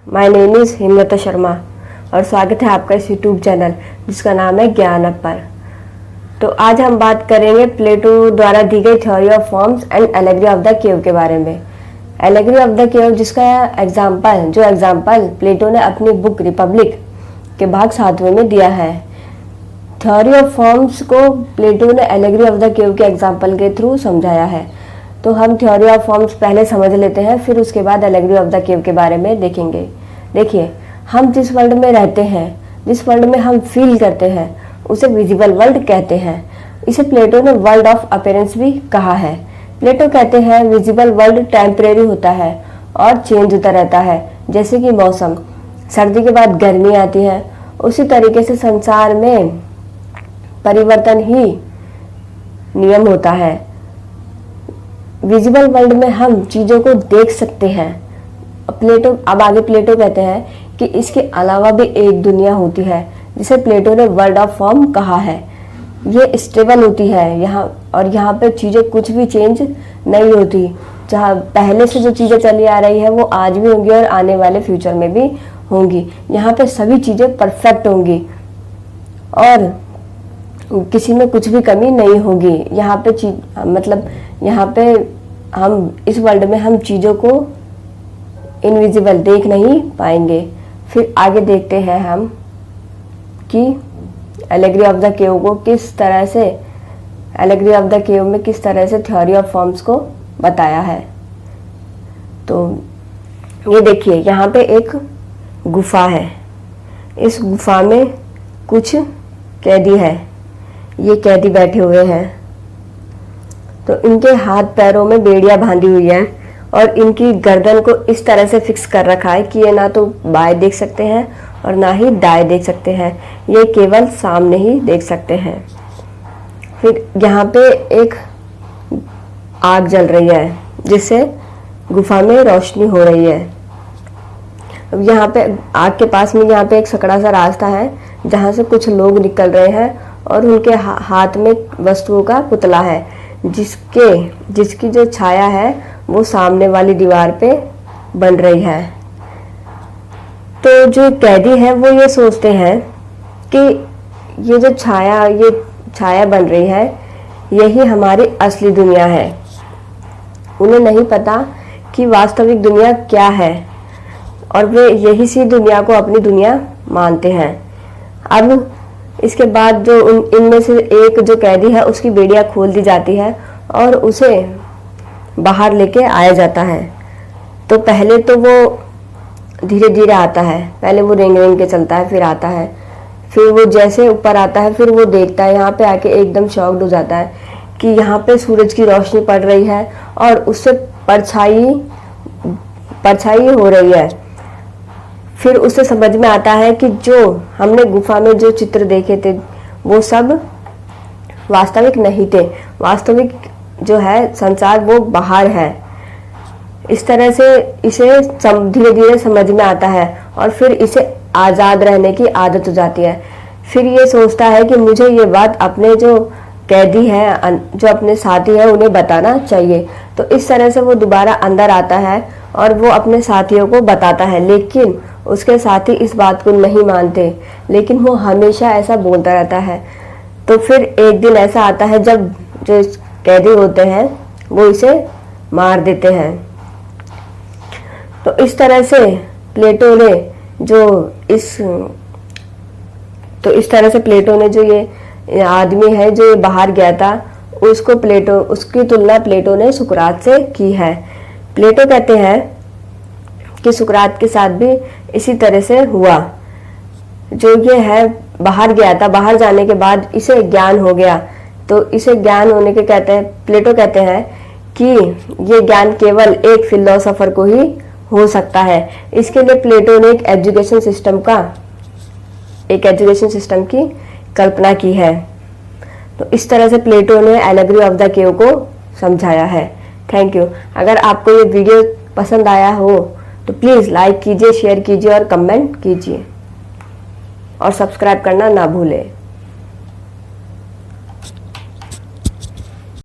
My name is Himlata Sharma और स्वागत है आपका इस यूट्यूब चैनल जिसका नाम है ज्ञान अपर। तो आज हम बात करेंगे प्लेटो द्वारा दी गई theory of forms and allegory of the cave के बारे में। एलेगरी ऑफ द केव जिसका एग्जाम्पल प्लेटो ने अपनी बुक रिपब्लिक के भाग 7वें में दिया है। थ्योरी ऑफ फॉर्म्स को प्लेटो ने एलेगरी ऑफ द केव के एग्जाम्पल के थ्रू समझाया है। तो हम थ्योरी ऑफ फॉर्म्स पहले समझ लेते हैं, फिर उसके बाद एलेगरी ऑफ द केव के बारे में देखेंगे। देखिए, हम जिस वर्ल्ड में रहते हैं, जिस वर्ल्ड में हम फील करते हैं, उसे विजिबल वर्ल्ड कहते हैं। इसे प्लेटो ने वर्ल्ड ऑफ अपीयरेंस भी कहा है। प्लेटो कहते हैं विजिबल वर्ल्ड टेम्परेरी होता है और चेंज होता रहता है। जैसे कि मौसम, सर्दी के बाद गर्मी आती है, उसी तरीके से संसार में परिवर्तन ही नियम होता है। विजिबल वर्ल्ड में हम चीज़ों को देख सकते हैं। प्लेटो कहते हैं कि इसके अलावा भी एक दुनिया होती है जिसे प्लेटो ने वर्ल्ड ऑफ फॉर्म कहा है। ये स्टेबल होती है यहाँ पे चीज़ें कुछ भी चेंज नहीं होती। जहाँ पहले से जो चीज़ें चली आ रही है वो आज भी होंगी और आने वाले फ्यूचर में भी होंगी। यहाँ पे सभी चीज़ें परफेक्ट होंगी और किसी में कुछ भी कमी नहीं होगी। यहाँ पे हम इस वर्ल्ड में हम चीज़ों को इनविजिबल देख नहीं पाएंगे। फिर आगे देखते हैं हम कि एलेगरी ऑफ द केव को एलेगरी ऑफ द केव में किस तरह से थ्योरी ऑफ फॉर्म्स को बताया है। तो ये देखिए, यहाँ पे एक गुफा है। इस गुफा में कुछ कैदी है। ये कैदी बैठे हुए हैं। तो इनके हाथ पैरों में बेड़ियां बांधी हुई है और इनकी गर्दन को इस तरह से फिक्स कर रखा है कि ये ना तो बाएं देख सकते हैं और ना ही दाएं देख सकते हैं। ये केवल सामने ही देख सकते हैं। फिर यहाँ पे एक आग जल रही है जिससे गुफा में रोशनी हो रही है। यहाँ पे आग के पास में यहाँ पे एक सकड़ा सा रास्ता है जहाँ से कुछ लोग निकल रहे हैं और उनके हाथ में वस्तुओं का पुतला है जिसकी जो छाया है वो सामने वाली दीवार पे बन रही है। तो जो कैदी है वो ये सोचते हैं कि ये जो छाया बन रही है यही हमारी असली दुनिया है। उन्हें नहीं पता कि वास्तविक दुनिया क्या है और वे यही सी दुनिया को अपनी दुनिया मानते हैं। अब इसके बाद जो इनमें से एक जो कैदी है उसकी बेड़ियां खोल दी जाती है और उसे बाहर लेके आया जाता है। तो पहले तो वो धीरे धीरे आता है, पहले वो रेंग रेंग के चलता है, फिर आता है। फिर वो जैसे ऊपर आता है फिर वो देखता है, यहाँ पे आके एकदम शॉक्ड हो जाता है कि यहाँ पे सूरज की रोशनी पड़ रही है और उससे परछाई हो रही है। फिर उसे समझ में आता है कि जो हमने गुफा में जो चित्र देखे थे वो सब वास्तविक नहीं थे। वास्तविक जो है संसार वो बाहर है। इस तरह से इसे धीरे धीरे समझ में आता है और फिर इसे आज़ाद रहने की आदत हो जाती है। फिर ये सोचता है कि मुझे ये बात अपने जो कैदी हैं, जो अपने साथी हैं, उन्हें बताना चाहिए। तो इस तरह से वो दोबारा अंदर आता है और वो अपने साथियों को बताता है, लेकिन उसके साथी इस बात को नहीं मानते, लेकिन वो हमेशा ऐसा बोलता रहता है। तो फिर एक दिन ऐसा आता है जब जो कैदी होते हैं वो इसे मार देते हैं। तो इस तरह से प्लेटो ने जो ये आदमी है जो ये बाहर गया था उसकी तुलना प्लेटो ने सुकरात से की है। प्लेटो कहते हैं कि सुकरात के साथ भी इसी तरह से हुआ। जो ये है बाहर गया था, बाहर जाने के बाद इसे ज्ञान हो गया। तो इसे ज्ञान होने के प्लेटो कहते हैं कि ये ज्ञान केवल एक फिलोसोफर को ही हो सकता है। इसके लिए प्लेटो ने एक एजुकेशन सिस्टम की कल्पना की है। तो इस तरह से प्लेटो ने एलेगरी ऑफ द केव को समझाया है। Thank you. अगर आपको ये वीडियो पसंद आया हो तो प्लीज़ लाइक कीजिए, शेयर कीजिए और कमेंट कीजिए और सब्सक्राइब करना ना भूलें।